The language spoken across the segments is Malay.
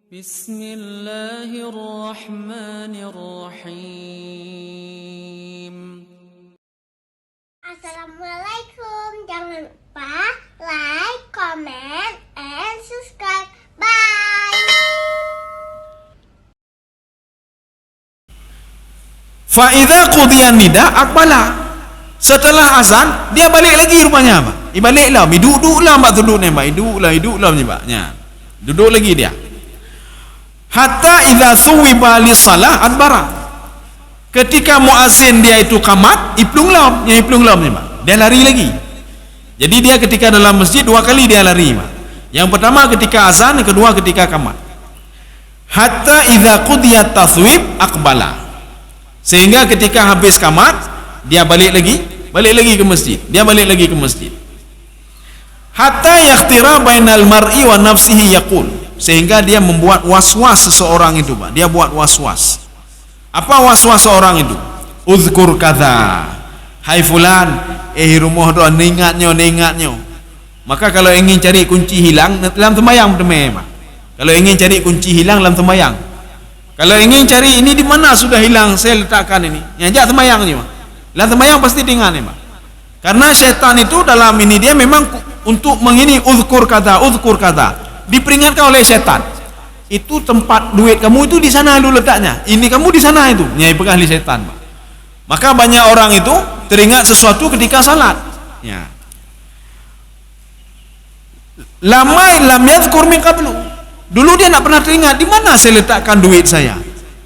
Bismillahirrahmanirrahim. Assalamualaikum. Jangan lupa like, comment, and subscribe. Bye. Fa'idha qudiyan nida akbala. Setelah azan dia balik lagi rupanya apa? Baliklah, duduklah mak duduk ni mak, duduklah nyebaknya. Duduk lagi dia. Hatta idza thuwiba li salah adbara. Ketika muazzin dia itu qamat, iplunglam nyebak. Dia lari lagi. Jadi dia ketika dalam masjid dua kali dia lari mak. Yang pertama ketika azan, yang kedua ketika qamat. Hatta idza qudiyat tathwib aqbala. Sehingga ketika habis qamat dia balik lagi ke masjid. Hatta yakhtira bainal mar'i wa nafsihi yaqul. Sehingga dia membuat was-was seseorang itu, Pak. Dia buat was-was. Apa was-was seorang itu? Uzkur kadza. Hai fulan, rumah tu ingatnya. Maka kalau ingin cari kunci hilang dalam sembahyang Pak. Kalau ingin cari kunci hilang dalam sembahyang. Kalau ingin cari ini di mana sudah hilang, saya letakkan ini. Nyajak sembahyangnya, Pak. Dalam sembahyang pasti dengar ni, Pak. Karena syaitan itu dalam ini dia memang untuk mengini uzkur kadza. Diperingatkan oleh syaitan. Itu tempat duit kamu itu di sana dulu letaknya. Ini kamu di sana itu. Nyai pegang oleh syaitan, Pak. Maka banyak orang itu teringat sesuatu ketika salat. Ya. Lamai lam yadhkur min qablu. Dulu dia tak pernah teringat di mana saya letakkan duit saya.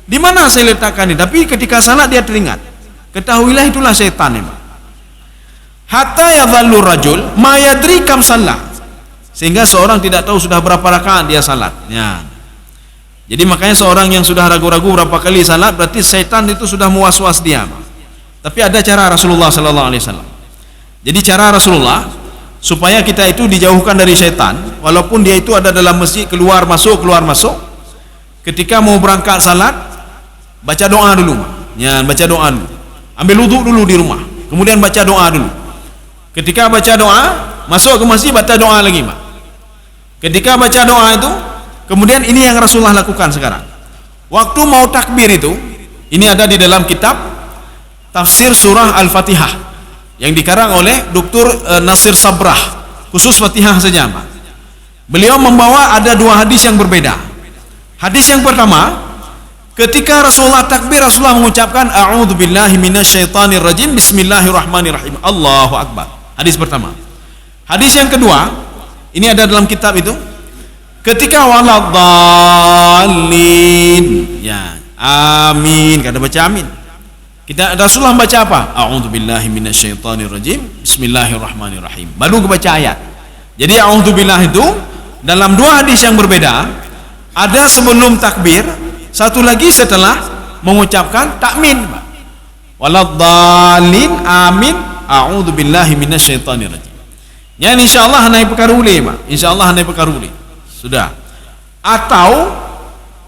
Di mana saya letakkan ini, tapi ketika salat dia teringat. Ketahuilah itulah syaitan, Pak. Hatta yadhallu rajul ma yadri kam salat. Sehingga seorang tidak tahu sudah berapa rakaat dia salat. Ya. Jadi makanya seorang yang sudah ragu-ragu berapa kali salat berarti syaitan itu sudah muwas-was dia. Tapi ada cara Rasulullah sallallahu alaihi wasallam. Jadi cara Rasulullah supaya kita itu dijauhkan dari syaitan, walaupun dia itu ada dalam masjid keluar masuk. Ketika mau berangkat salat, baca doa dulu. Ya, baca doa dulu. Ambil wudu dulu di rumah. Kemudian baca doa dulu. Ketika baca doa, masuk ke masjid baca doa lagi, Pak. Ketika baca doa itu, kemudian ini yang Rasulullah lakukan sekarang. Waktu mau takbir itu, ini ada di dalam kitab Tafsir Surah Al-Fatihah yang dikarang oleh Dr. Nasir Sabrah, khusus Fatihah saja, Pak. Beliau membawa ada dua hadis yang berbeda. Hadis yang pertama, ketika Rasulullah takbir, Rasulullah mengucapkan a'udzubillahi minasyaitonir rajim, bismillahirrahmanirrahim, Allahu akbar. Hadis pertama. Hadis yang kedua, ini ada dalam kitab itu. Ketika waladdallin, ya, amin, kata baca amin. Kita Rasulullah baca apa? A'udzubillahi minasyaitonirrajim, bismillahirrahmanirrahim. Baru kebaca ayat. Jadi a'udzubillah itu dalam dua hadis yang berbeda. Ada sebelum takbir, satu lagi setelah mengucapkan takmin. Waladdallin, amin, a'udzubillahi minasyaitonirrajim. Ya, insyaallah naik perkaruli, Pak. Insyaallah naik perkaruli. Sudah. Atau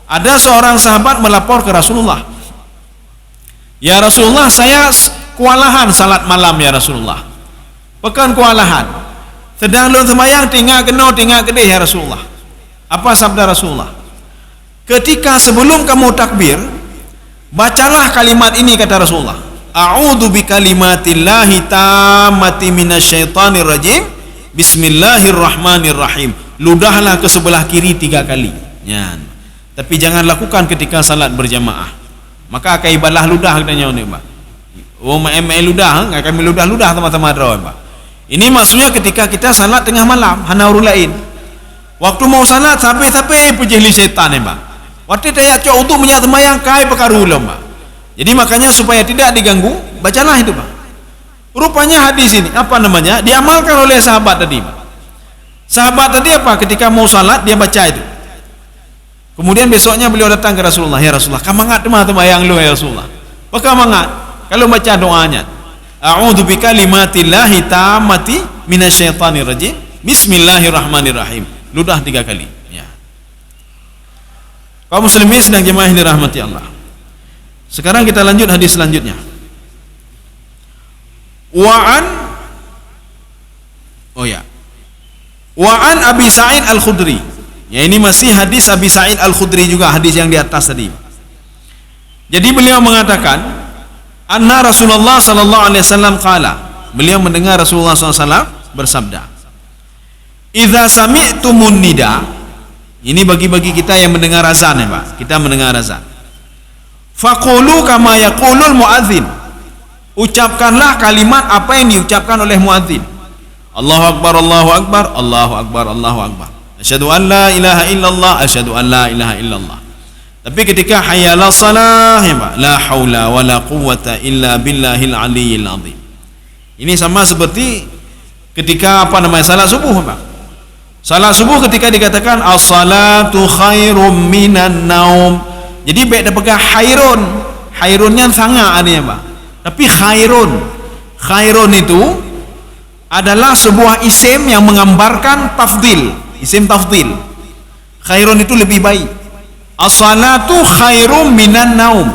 ada seorang sahabat melapor ke Rasulullah. Ya Rasulullah, saya kewalahan salat malam ya Rasulullah. Pekan kewalahan. Sedang dalam sembahyang tinggal kedih ya Rasulullah. Apa sabda Rasulullah? Ketika sebelum kamu takbir, bacalah kalimat ini, kata Rasulullah. A'udzu bikalimatillahi tammati minasyaitonir rajim. Bismillahirrahmanirrahim. Ludahlah ke sebelah kiri 3 kali. Ya. Tapi jangan lakukan ketika salat berjamaah. Maka akan ibadah ludah katanya ni, Pak. Oh, ludah, kami ludah teman-teman draw, Pak. Ini maksudnya ketika kita salat tengah malam, hana urul lain. Waktu mau salat sampai pejeli syaitan, Pak. Waktu dia cok untuk menyak sembahyang kai perkarulam, Pak. Jadi makanya supaya tidak diganggu, bacalah itu, Pak. Rupanya hadis ini apa namanya diamalkan oleh sahabat tadi, Pak. Sahabat tadi apa? Ketika mau salat dia baca itu. Kemudian besoknya beliau datang ke Rasulullah. Ya Rasulullah, kamangat teman-teman yang lu ya Rasulullah. Pekamangat kalau baca doanya. A'udzu bikalimatillahi tammati minasyaitonir rajim. Bismillahirrahmanirrahim. Ludah 3 kali. Ya. Kaum muslimin sedang jemaah yang dirahmati Allah. Sekarang kita lanjut hadis selanjutnya. Wa'an Abi Sa'id Al-Khudri. Ya, ini masih hadis Abi Sa'id Al-Khudri juga, hadis yang di atas tadi. Jadi beliau mengatakan, anna Rasulullah sallallahu alaihi wasallam qala, beliau mendengar Rasulullah SAW bersabda, idza sami'tumun nida, ini bagi kita yang mendengar azan ya Pak, kita mendengar azan, faqulu kama yaqulul muadzin, ucapkanlah kalimat apa yang diucapkan oleh muadzin. Allahu akbar, Allahu akbar, Allahu akbar, Allahu akbar, asyhadu an la ilaha illallah, asyhadu an la ilaha illallah. Tapi ketika hayya 'alas shalah ya Pak, la haula wala quwwata illa billahil aliyyil azim. Ini sama seperti ketika salat subuh Pak. Salat subuh ketika dikatakan as-salatu khairum minan naum. Jadi baik dia pegang khairun. Khairunnya sangat artinya Pak. Tapi khairun itu adalah sebuah isim yang menggambarkan tafdil, isim tafdil. Khairun itu lebih baik. As-salatu khairum minan naum.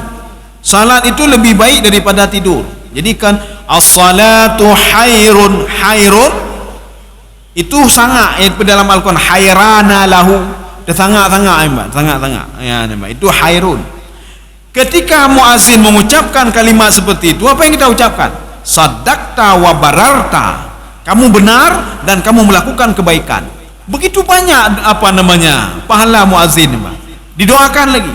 Salat itu lebih baik daripada tidur. Jadi kan as-salatu khairun, itu sangat dalam Al-Quran, hairana lahu, sangat-sangat ya, itu khairun. Ketika muazzin mengucapkan kalimat seperti itu, apa yang kita ucapkan? Sadaqta wa bararta, kamu benar dan kamu melakukan kebaikan. Begitu banyak pahala muazzin Pak. Didoakan lagi.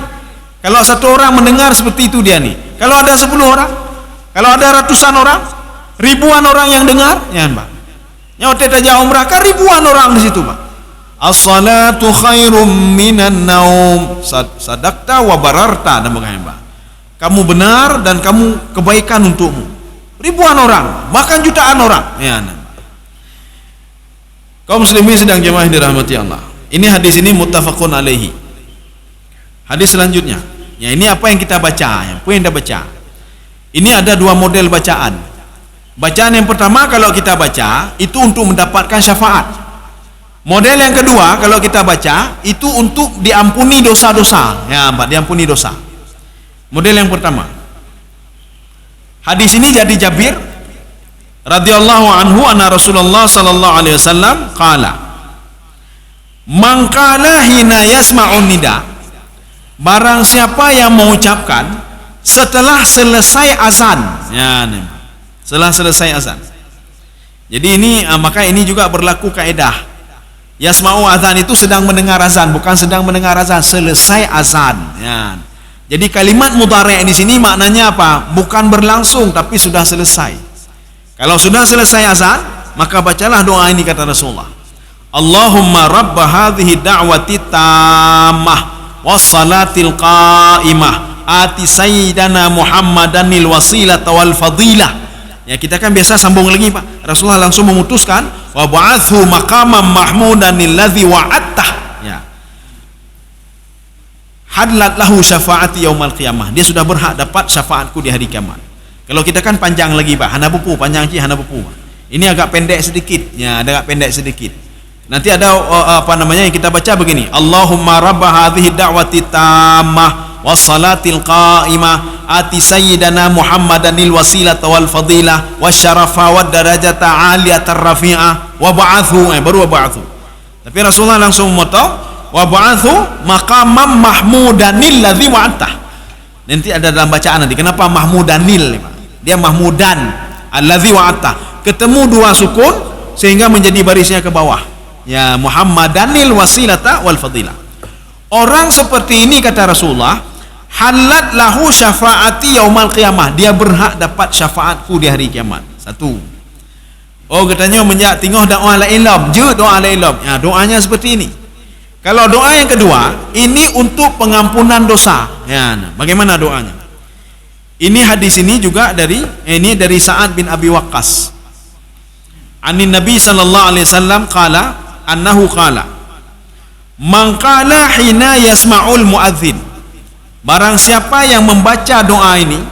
Kalau satu orang mendengar seperti itu dia nih. Kalau ada 10 orang, kalau ada ratusan orang, ribuan orang yang dengar, ya Pak. Nyawa aja umrah kan ribuan orang di situ Pak. As-salatu khairum minan naum. Sadaqta wa bararta, namanya Pak. Kamu benar dan kamu kebaikan untukmu. Ribuan orang, bahkan jutaan orang. Ya. Kaum muslimin sedang jemaah dirahmati Allah. Ini hadis ini muttafaqun alaihi. Hadis selanjutnya, ya ini apa yang kita baca, apa yang kita baca. Ini ada dua model bacaan. Bacaan yang pertama kalau kita baca itu untuk mendapatkan syafaat. Model yang kedua kalau kita baca itu untuk diampuni dosa-dosa. Ya, Pak, diampuni dosa. Model yang pertama. Hadis ini jadi Jabir radhiyallahu anhu anna Rasulullah sallallahu alaihi wasallam qala, man qala hina yasma'un nida, barang siapa yang mengucapkan setelah selesai azan, ya, setelah selesai azan. Jadi ini maka ini juga berlaku kaidah. Yasma'u azan itu sedang mendengar azan, bukan sedang mendengar azan, selesai azan. Ya. Jadi kalimat mudhari' di sini maknanya apa? Bukan berlangsung tapi sudah selesai. Kalau sudah selesai azan, maka bacalah doa ini kata Rasulullah. Allahumma rabb hadhihi da'wati tammah wassalatil qa'imah ati sayyidana Muhammadanil wasilata wal fadilah. Ya, kita kan biasa sambung lagi Pak. Rasulullah langsung memutuskan wa ba'athu maqaman mahmudanil ladzi wa'attah. Ya. Hadlat lahu syafaati yaumal qiyamah. Dia sudah berhak dapat syafaatku di hari kiamat. Kalau kita kan panjang lagi Pak. Hana buku panjang ci hana buku. Ini agak pendek sedikit. Ya, agak pendek sedikit. Nanti ada yang kita baca begini. Allahumma rabb hadhihi da'wati tammah wassalatil qa'imah ati sayyidana Muhammadanil wasilata wal fadilah wasyarafa wad darajata 'aliyatar rafi'ah wa ba'athu, baru wa ba'athu. Tapi Rasulullah langsung memotong wa ba'athu maqamam mahmudanil ladzi wa'attah. Nanti ada dalam bacaan nanti kenapa mahmudanil, dia mahmudan alladzi wa'attah, ketemu dua sukun sehingga menjadi barisnya ke bawah. Ya, Muhammadanil wasilata wal fadilah. Orang seperti ini kata Rasulullah, halat lahu syafaati yaumal qiyamah, dia berhak dapat syafaatku di hari kiamat. Satu. Oh, katanya menjak tengok doa la ilam, je doa la ilam. Ya, doanya seperti ini. Kalau doa yang kedua, ini untuk pengampunan dosa. Ya, bagaimana doanya? Ini hadis ini juga dari Sa'ad bin Abi Waqqas. Anin Nabi sallallahu alaihi wasallam qala annahu qala man qala hina yasma'ul muadzin, barang siapa yang membaca doa ini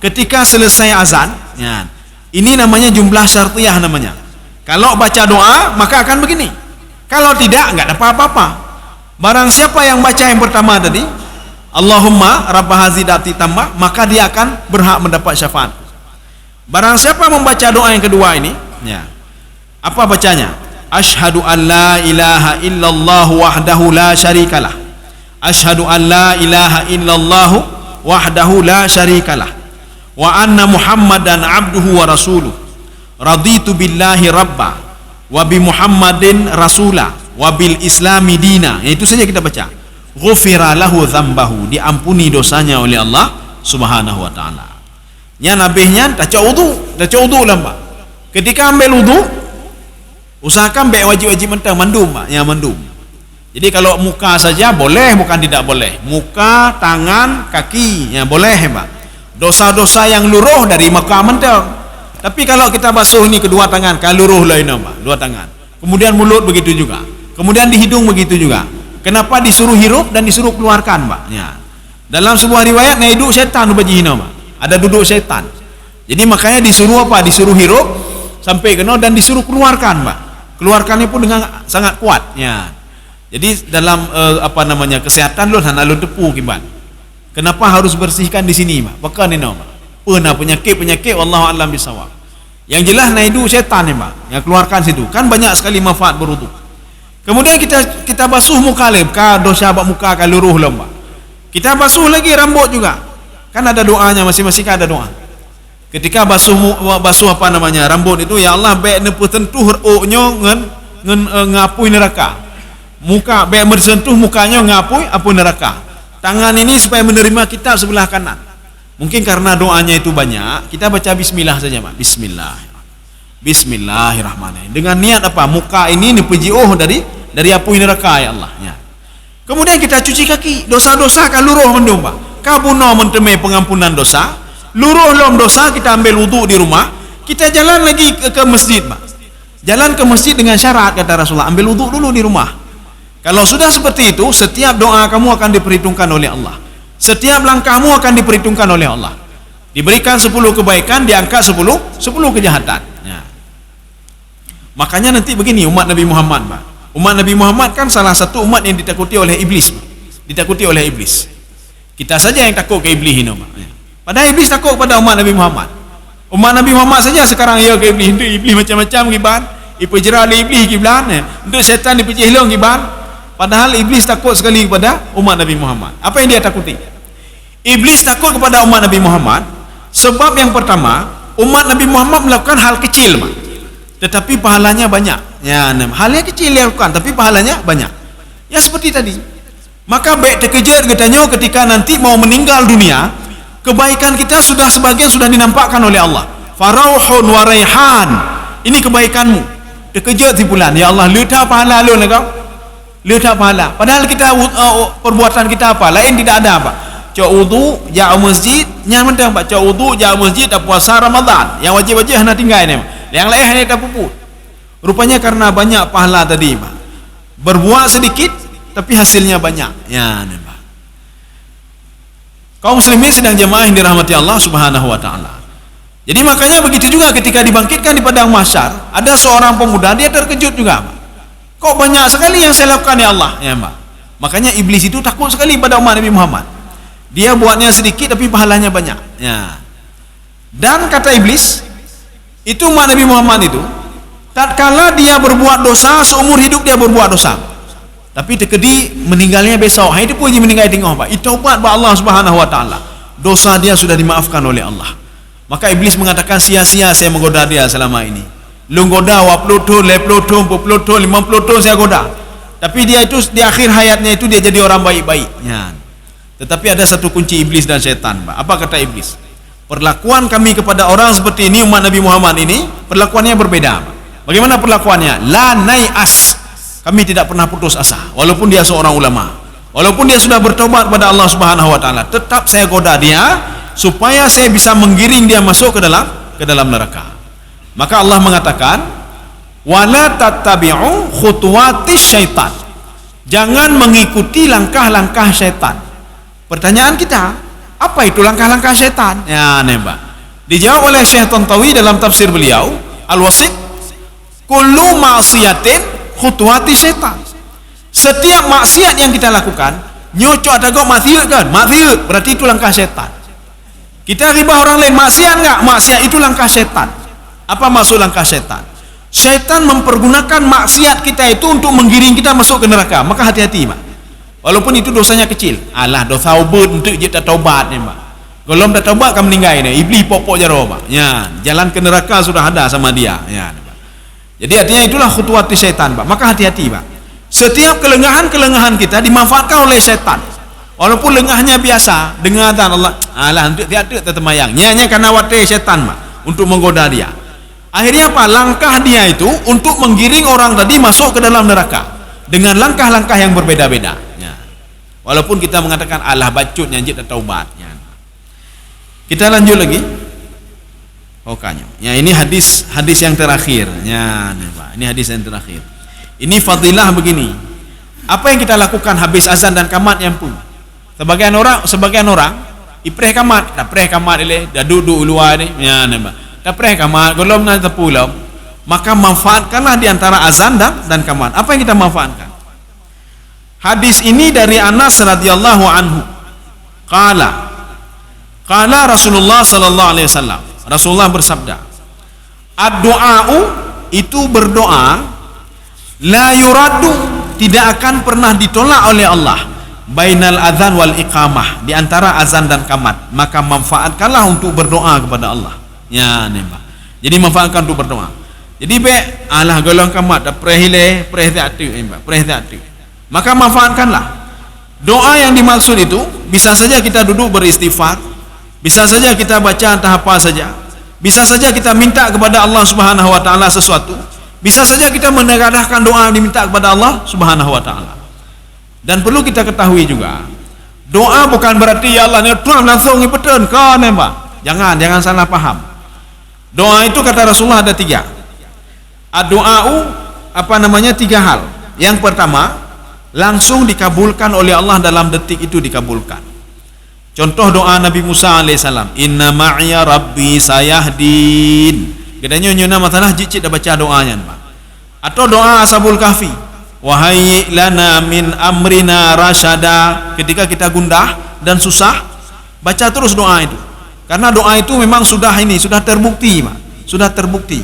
ketika selesai azan, ya, ini namanya jumlah syartiyah namanya. Kalau baca doa maka akan begini, kalau tidak enggak ada apa-apa. Barang siapa yang baca yang pertama tadi, Allahumma rabb hadhihi da'wati tammah, maka dia akan berhak mendapat syafaat. Barang siapa membaca doa yang kedua ini, ya, apa bacanya? Asyhadu an la ilaha illallah wahdahu la syarikalah. Asyhadu an la ilaha illallah wahdahu la syarikalah. Wa anna Muhammadan abduhu wa rasuluh. Raditu billahi rabba wa bi Muhammadin rasula wa bil islami dina. Itu saja kita baca. Ghufira lahu dzambahu, diampuni dosanya oleh Allah Subhanahu wa taala. Nya nabihnya dah cak wudu lah Pak. Ketika ambil wudu, usahakan baik wajib-wajib mentah mandum Pak, ya mandum. Jadi kalau muka saja boleh, bukan tidak boleh. Muka, tangan, kaki, ya boleh Pak. Dosa-dosa yang luruh dari muka mentah. Tapi kalau kita basuh ini kedua tangan, kalau luruh lain Pak, dua tangan. Kemudian mulut begitu juga. Kemudian di hidung begitu juga. Kenapa disuruh hirup dan disuruh keluarkan Pak? Ya. Dalam sebuah riwayat na duduk syaitan bagi hina Pak. Ada duduk syaitan. Jadi makanya disuruh apa? Disuruh hirup sampai kena dan disuruh keluarkan Pak. Keluarkannya pun dengan sangat kuat. Ya. Jadi dalam kesehatan lu nak lu tepu kibat. Kenapa harus bersihkan di sini Pak? Pekan ini Pak. Pernah penyakit wallahu a'lam bisawab. Yang jelas na duduk syaitan ni Pak. Yang keluarkan situ. Kan banyak sekali manfaat berwudu. Kemudian kita basuh muka lagi, dosa bak muka kan luruh lembak. Kita basuh lagi rambut juga. Kan ada doanya, masing-masing kan ada doa. Ketika basuh rambut itu, ya Allah baik nepu tentuh ruknya ngapui neraka. Muka baik bersentuh mukanya ngapui neraka. Tangan ini supaya menerima kitab sebelah kanan. Mungkin karena doanya itu banyak, kita baca bismillah saja Pak. Bismillahirrahmanirrahim. Dengan niat apa? Muka ini nepujiuh dari api neraka ya Allah. Ya. Kemudian kita cuci kaki. Dosa-dosa kan luruh mendung Pak. Kabuna mentemai pengampunan dosa. Luruh lom dosa, kita ambil wudu di rumah. Kita jalan lagi ke masjid Pak. Jalan ke masjid dengan syarat kata Rasulullah, ambil wudu dulu di rumah. Kalau sudah seperti itu, setiap doa kamu akan diperhitungkan oleh Allah. Setiap langkahmu akan diperhitungkan oleh Allah. Diberikan 10 kebaikan, diangkat 10 kejahatan. Ya. Makanya nanti begini umat Nabi Muhammad Pak. Umat Nabi Muhammad kan salah satu umat yang ditakuti oleh iblis Pak. Ditakuti oleh iblis. Kita saja yang takut ke iblis ini Pak. Padahal iblis takut kepada umat Nabi Muhammad. Umat Nabi Muhammad saja sekarang ya ke iblis. Untuk iblis macam-macam kiban. Ipejera oleh iblis kiban. Untuk syaitan dipejihilong kiban. Padahal iblis takut sekali kepada umat Nabi Muhammad. Apa yang dia takuti? Iblis takut kepada umat Nabi Muhammad sebab yang pertama, umat Nabi Muhammad melakukan hal kecil Pak. Tetapi pahalanya banyak. Ya, halnya kecil dia lakukan tapi pahalanya banyak. Ya seperti tadi. Maka baik terkejut katanya ketika nanti mau meninggal dunia, kebaikan kita sebagian sudah dinampakkan oleh Allah. Farauhun wa raihan. Ini kebaikanmu. Terkejut si bulan. Ya Allah, letak pahala lu lah kau. Letak pahala. Padahal kita perbuatan kita apa? Lain tidak ada Pak. Cak wudu, jauh masjid, nyaman dah Pak. Cak wudu, jauh masjid, tak puasa Ramadan. Yang wajib-wajib hanya tinggal ni. Yang lain hanya tak puput. Rupanya karena banyak pahala tadi Pak. Berbuat sedikit tapi hasilnya banyak. Ya, ni Pak. Kaum muslimin sedang jemaah yang dirahmati Allah Subhanahu wa taala. Jadi makanya begitu juga ketika dibangkitkan di padang mahsyar, ada seorang pemuda dia terkejut juga Pak. Kok banyak sekali yang saya lakukan ya Allah, ya Pak. Makanya iblis itu takut sekali pada umat Nabi Muhammad. Dia buatnya sedikit tapi pahalanya banyak. Ya. Dan kata iblis, itu umat Nabi Muhammad itu tatkala dia berbuat dosa, seumur hidup dia berbuat dosa, tapi terkedi meninggalnya besok. Itu pun dia meninggal tengah Pak. Itu taubat kepada Allah Subhanahu wa taala. Dosa dia sudah dimaafkan oleh Allah. Maka iblis mengatakan sia-sia saya menggoda dia selama ini. Lu goda 20 tahun, 50 tahun, 40 tahun, 50 tahun saya goda. Tapi dia itu di akhir hayatnya itu dia jadi orang baik-baik. Ya. Tetapi ada satu kunci iblis dan syaitan Pak. Apa kata iblis? Perlakuan kami kepada orang seperti ini, umat Nabi Muhammad ini, perlakuannya berbeda Pak. Bagaimana perlakuannya? La nai'as. Kami tidak pernah putus asa. Walaupun dia seorang ulama, walaupun dia sudah bertobat kepada Allah Subhanahu wa taala, tetap saya goda dia supaya saya bisa menggiring dia masuk ke dalam neraka. Maka Allah mengatakan, wala tattabi'u khutuwatis syaitan. Jangan mengikuti langkah-langkah syaitan. Pertanyaan kita, apa itu langkah-langkah syaitan? Ya, nembak. Dijawab oleh Syekh Tantawi dalam tafsir beliau, Al-Wasit, kullu ma'siyatin khutuwatis syaitan. Setiap maksiat yang kita lakukan, nyocok atau maksiat kan? Maksiat berarti itu langkah syaitan. Kita ribah orang lain, maksiat enggak? Maksiat itu langkah syaitan. Apa maksud langkah syaitan? Syaitan mempergunakan maksiat kita itu untuk menggiring kita masuk ke neraka. Maka hati-hati, Pak. Walaupun itu dosanya kecil. Alah, dosa ubud untuk je tak taubat ni, Pak. Kalau tak taubat kan meninggal ni. Iblis pokok jaro, Pak. Ya, jalan ke neraka sudah ada sama dia. Ya, Pak. Jadi artinya itulah khutuwat syaitan, Pak. Maka hati-hati, Pak. Setiap kelengahan-kelengahan kita dimanfaatkan oleh syaitan. Walaupun lengahnya biasa, dengar azan Allah, alah untuk tiada tertemayang. Nyanya karena watai syaitan, Pak, untuk menggoda dia. Akhirnya apa? Langkah dia itu untuk menggiring orang tadi masuk ke dalam neraka dengan langkah-langkah yang berbeda-beda. Ya. Walaupun kita mengatakan alah bacutnya jid taubat. Ya. Kita lanjut lagi. Okanya. Ya, ini hadis yang terakhir. Ya, nih, Pak. Ini hadis yang terakhir. Ini fadilah begini. Apa yang kita lakukan habis azan dan qamat yang pun? Sebagian orang ipreh qamat, dah preh qamat ile, dah duduk luar ni. Ya, nih, Pak. Tak pernah kamat, golom nak tepulam, maka manfaatkanlah di antara azan dan kamat. Apa yang kita manfaatkan? Hadis ini dari Anas radhiyallahu anhu. Qala Rasulullah sallallahu alaihi wasallam. Rasulullah bersabda, ad-du'a'u itu berdoa, la yuraddu, tidak akan pernah ditolak oleh Allah. Bainal adzan wal iqamah, di antara azan dan kamat. Maka manfaatkanlah untuk berdoa kepada Allah. Ya, ni, Pak. Jadi manfaatkan untuk berdoa. Jadi alah golong kamat dah prehile tak tu. Maka manfaatkanlah. Doa yang dimaksud itu bisa saja kita duduk beristighfar, bisa saja kita baca entah apa saja, bisa saja kita minta kepada Allah Subhanahu wa taala sesuatu, bisa saja kita menengadahkan doa diminta kepada Allah Subhanahu wa taala. Dan perlu kita ketahui juga, doa bukan berarti ya Allah ni tuan langsung ni petun kau ni, Pak. Jangan salah paham. Doa itu kata Rasulullah ada 3. Ad-du'a'u tiga hal. Yang pertama, langsung dikabulkan oleh Allah dalam detik itu dikabulkan. Contoh doa Nabi Musa alaihissalam, inna ma'iya rabbi sayahdin. Kedanya nyuna masalah jicit dah baca doanya, Pak. Atau doa ashabul kahfi, wahai lana min amrina rasyada. Ketika kita gundah dan susah, baca terus doa itu. Karena doa itu memang sudah terbukti, Pak. Sudah terbukti.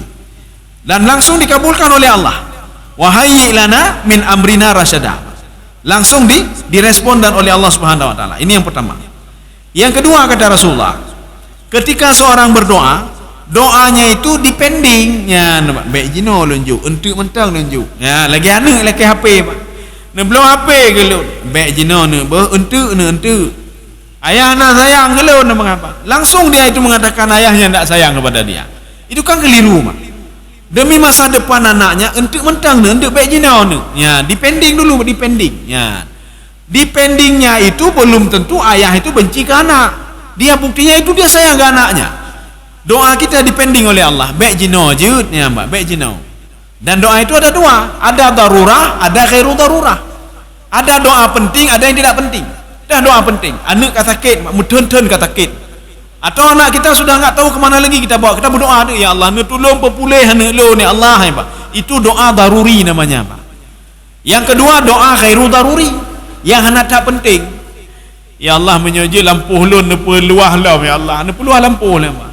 Dan langsung dikabulkan oleh Allah. Wahai lana min amrina rasyada. Langsung direspon dan oleh Allah Subhanahu wa taala. Ini yang pertama. Yang kedua kata Rasulullah, ketika seorang berdoa, doanya itu dipending. Ya, baik jino lunjuk, untuk mentang lunjuk. Ya, lagi anak lagi HP, Pak. Ne belum HP ke lu? Baik jino ne, untuk. Ayah nak sayang ke lu, mengapa? Langsung dia itu mengatakan ayahnya tidak sayang kepada dia. Itu kan keliru, Mak. Demi masa depan anaknya, untuk mentang ni, untuk baik jina ni. Ya, dipending dulu, dipending. Ya. Dipendingnya itu belum tentu ayah itu benci ke anak. Dia buktinya itu dia sayang ke anaknya. Doa kita dipending oleh Allah. Baik jina je, ya, Mbak, baik jina. Dan doa itu ada 2. Ada darurah, ada khairu darurah. Ada doa penting, ada yang tidak penting. Dah doa penting, anak kata sakit, mutun-tun kata sakit, atau anak kita sudah enggak tahu kemana lagi kita bawa, kita berdoa tu, ya Allah, ni tolong pepulih anak lu ni Allah, ya Pak. Itu doa daruri namanya, Pak. Yang kedua doa khairu daruri, yang anak tak penting. Ya Allah, menyoji lampu lu ni peluah lah, ya Allah, ni peluah lampu lah, Pak.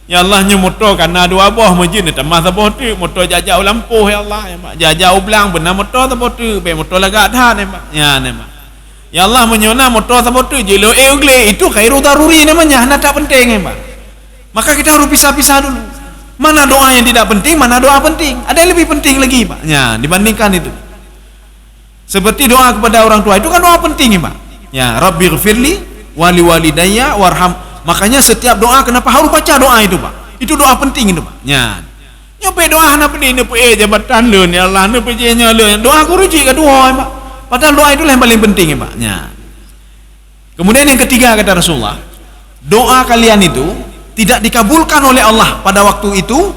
Ya Allah, nyu motor karena dua buah masjid ni tambah sabot tu, motor jajau lampu, ya Allah, ya Pak. Jajau belang benar motor sabot tu, be motor lagak dah ni, Pak. Ya ni, Pak. Ya Allah, menyona motor sabot tu je lo ugle, itu khairu daruri namanya, hana tak penting, Pak. Maka kita harus pisah-pisah dulu. Mana doa yang tidak penting, mana doa penting. Ada yang lebih penting lagi, Pak. Ya, dibandingkan itu. Seperti doa kepada orang tua, itu kan doa penting, Pak. Ya, Rabbighfirli wali walidayya warham. Makanya setiap doa kenapa harus baca doa itu, Pak? Itu doa penting itu, Pak. Ya. Nyope doa hana penting, ni jabatan lu, ya Allah, ni nya lu. Doa aku rujuk kedua, Pak. Padahal doa itulah yang paling penting, ya, Pak. Ya. Kemudian yang ketiga kata Rasulullah, doa kalian itu tidak dikabulkan oleh Allah pada waktu itu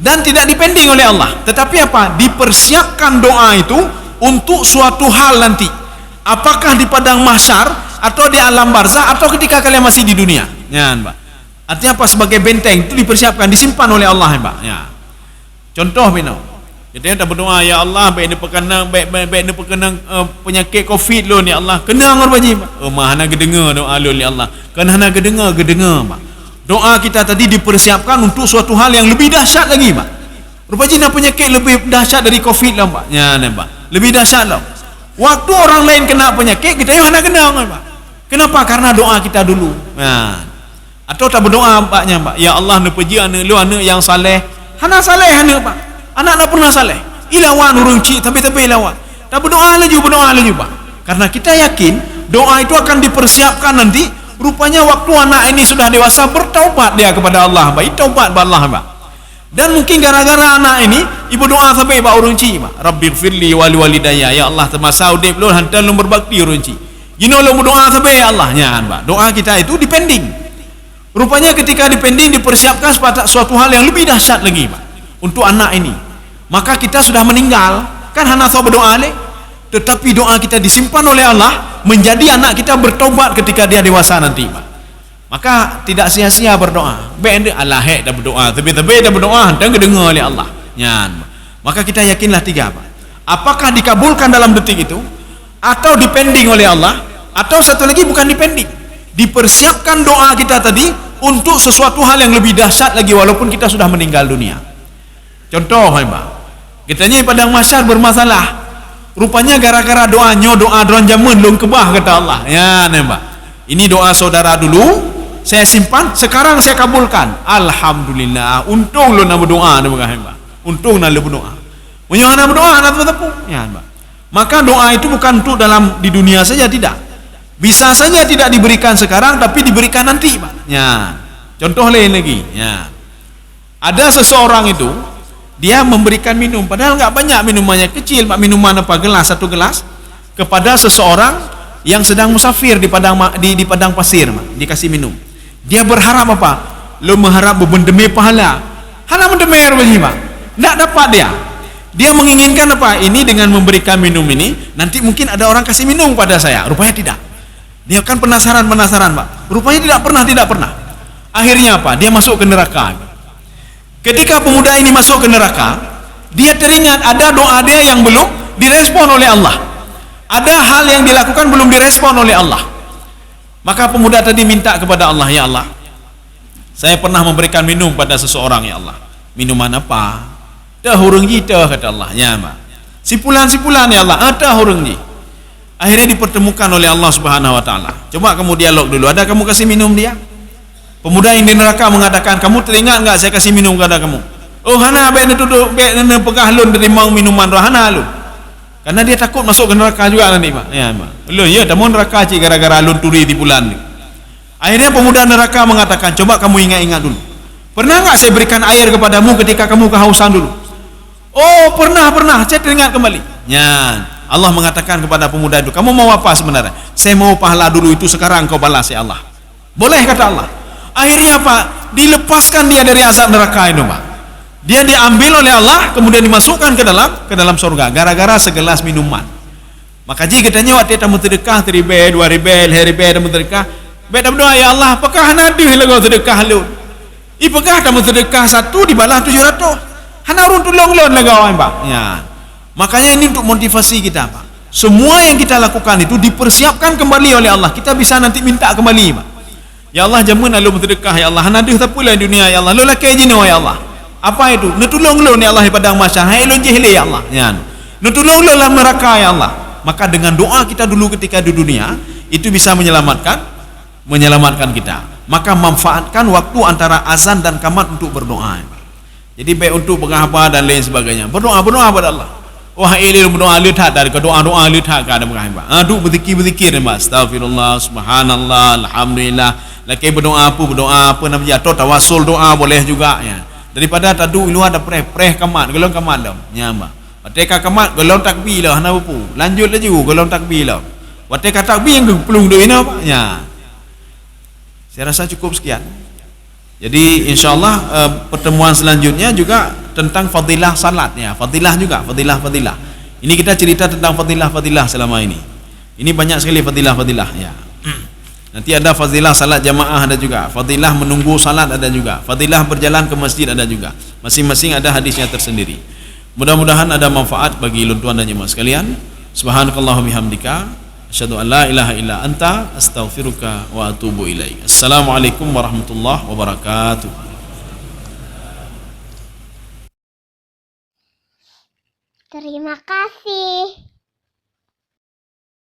dan tidak dipending oleh Allah. Tetapi apa? Dipersiapkan doa itu untuk suatu hal nanti. Apakah di padang mahsyar atau di alam barzah atau ketika kalian masih di dunia. Ya, Pak. Artinya apa? Sebagai benteng itu dipersiapkan, disimpan oleh Allah, ya, Pak. Ya. Contoh bino. Jadi kita berdoa, ya Allah, baik ni perkenang penyakit Covid lo ni Allah. Kena ngor baji, Pak. Hana gedengar doa lo ni Allah. Kan hana gedengar, Pak. Doa kita tadi dipersiapkan untuk suatu hal yang lebih dahsyat lagi, Pak. Rupanya penyakit lebih dahsyat dari COVID lah Pak. Ya, nampak. Lebih dahsyat lah. Waktu orang lain kena penyakit, kita yang mana kena Pak. Kenapa? Karena doa kita dulu. Ya. Atau tak berdoa Paknya Pak. Ya Allah, nak puji anak lu, anak yang saleh. Hana saleh anak Pak. Anak nak pernah saleh. Ilawan urung cik tapi ilawan. Tak berdoa lagi Pak. Karena kita yakin doa itu akan dipersiapkan nanti. Rupanya waktu anak ini sudah dewasa, bertaubat dia kepada Allah Pak. Taubat kepada Allah Pak. Dan mungkin gara-gara anak ini ibu doa sampai Pak urung cik Pak. Rabbighfirli wali walidayya. Ya Allah, termasa udip lu hantar lu berbakti urung cik. Jino lu berdoa sampai ya Allah nya Pak. Doa kita itu dipending. Rupanya ketika dipending dipersiapkan suatu hal yang lebih dahsyat lagi Pak. Untuk anak ini. Maka kita sudah meninggal, kan hana saw berdoa le. Tetapi doa kita disimpan oleh Allah menjadi anak kita bertobat ketika dia dewasa nanti Pak. Maka tidak sia-sia berdoa. Baik Allah dah berdoa, tapi dah berdoa dan kedengar oleh Allah. Nyan. Maka kita yakinlah tiga Pak. Apakah dikabulkan dalam detik itu atau dipending oleh Allah, atau satu lagi bukan dipending. Dipersiapkan doa kita tadi untuk sesuatu hal yang lebih dahsyat lagi walaupun kita sudah meninggal dunia. Contoh Pak. Kitanya padang mahsyar bermasalah. Rupanya gara-gara doa doang jamun long kebah kata Allah. Ya nembak. Ini doa saudara dulu, saya simpan, sekarang saya kabulkan. Alhamdulillah. Untung lo nak berdoa nembak. Untung nak lo berdoa. Menyuruh nak berdoa nak tepuk. Ya nembak. Maka doa itu bukan untuk dalam di dunia saja, tidak. Bisa saja tidak diberikan sekarang tapi diberikan nanti Pak. Ya. Contoh lain lagi. Ya. Ada seseorang itu dia memberikan minum, padahal enggak banyak minumannya, kecil Pak, minuman apa, gelas, satu gelas, kepada seseorang yang sedang musafir di padang pasir Pak, dikasih minum. Dia berharap apa? Lo mengharap bendemi pahala. Hana mendemer begini Pak. Enggak dapat dia. Dia menginginkan apa? Ini dengan memberikan minum ini, nanti mungkin ada orang kasih minum pada saya. Rupanya tidak. Dia kan penasaran Pak. Rupanya tidak pernah. Akhirnya apa? Dia masuk ke neraka. Ketika pemuda ini masuk ke neraka, dia teringat ada doa dia yang belum direspon oleh Allah. Ada hal yang dilakukan belum direspon oleh Allah. Maka pemuda tadi minta kepada Allah, ya Allah, saya pernah memberikan minum pada seseorang ya Allah. Minuman apa? Dah hurung kita kata Allah. Ya Pak. Sipulan ya Allah, ada hurung ji. Akhirnya dipertemukan oleh Allah Subhanahu wa taala. Coba kamu dialog dulu. Ada kamu kasih minum dia? Pemuda yang di neraka mengatakan, kamu teringat enggak saya kasih minum kepada kamu? Oh hana baik duduk, baik nana pegah lun terima minuman rohana lu. Karena dia takut masuk ke neraka juga nanti Pak. Ya Pak. Lu ya tamu neraka cik gara-gara lun turi di bulan ni. Akhirnya pemuda neraka mengatakan, coba kamu ingat-ingat dulu. Pernah enggak saya berikan air kepadamu ketika kamu kehausan dulu? Oh pernah, saya teringat kembali. Ya. Allah mengatakan kepada pemuda itu, kamu mau apa sebenarnya? Saya mau pahala dulu itu, sekarang kau balas ya Allah. Boleh kata Allah. Akhirnya apa? Dilepaskan dia dari azab neraka itu Pak. Dia diambil oleh Allah, kemudian dimasukkan ke dalam surga gara-gara segelas minuman. Maka jika katanya waktu tamu sedekah 3 ribu, 2 ribu, 3 ribu tamu sedekah, baik berdoa ya Allah, apakah nadih lagu sedekah lu? Ipakah tamu sedekah 1 dibalas 700? Hana urun tolong lon lagu orang Pak. Ya. Makanya ini untuk motivasi kita Pak. Semua yang kita lakukan itu dipersiapkan kembali oleh Allah. Kita bisa nanti minta kembali Pak. Ya Allah jamun lu bersedekah ya Allah. Hana duh tapulah dunia ya Allah. Lu laki jino ya Allah. Apa itu? Nutulung lu ni Allah di padang mahsyar. Hai lu jihli ya Allah. Ya. Nutulung lu dalam neraka ya Allah. Maka dengan doa kita dulu ketika di dunia itu bisa menyelamatkan kita. Maka manfaatkan waktu antara azan dan qamat untuk berdoa. Jadi baik untuk berkhutbah dan lain sebagainya. Berdoa pada Allah. Wah ini berdoa lihat dari doa lihat ke ada berkhutbah. Aduh berzikir astagfirullah, subhanallah, alhamdulillah. Laki berdoa apa namanya, atau tawasul doa boleh juga ya. Daripada tadu lu ada preh kamat, golong kamat dah. Nyama. Wateka kamat golong takbir lah hana apa. Lanjut lagi golong takbir lah. Wateka takbir yang pelung doa ini apa? Ya. Saya rasa cukup sekian. Jadi insyaallah pertemuan selanjutnya juga tentang fadilah salat ya. Fadilah juga, fadilah. Ini kita cerita tentang fadilah selama ini. Ini banyak sekali fadilah ya. Nanti ada fadilah salat jamaah ada juga, fadilah menunggu salat ada juga, fadilah berjalan ke masjid ada juga. Masing-masing ada hadisnya tersendiri. Mudah-mudahan ada manfaat bagi tuan dan jemaah sekalian. Subhanakallahumma bihamdika asyhadu an la ilaha illa anta astaghfiruka wa atubu ilaik. Assalamualaikum warahmatullahi wabarakatuh. Terima kasih.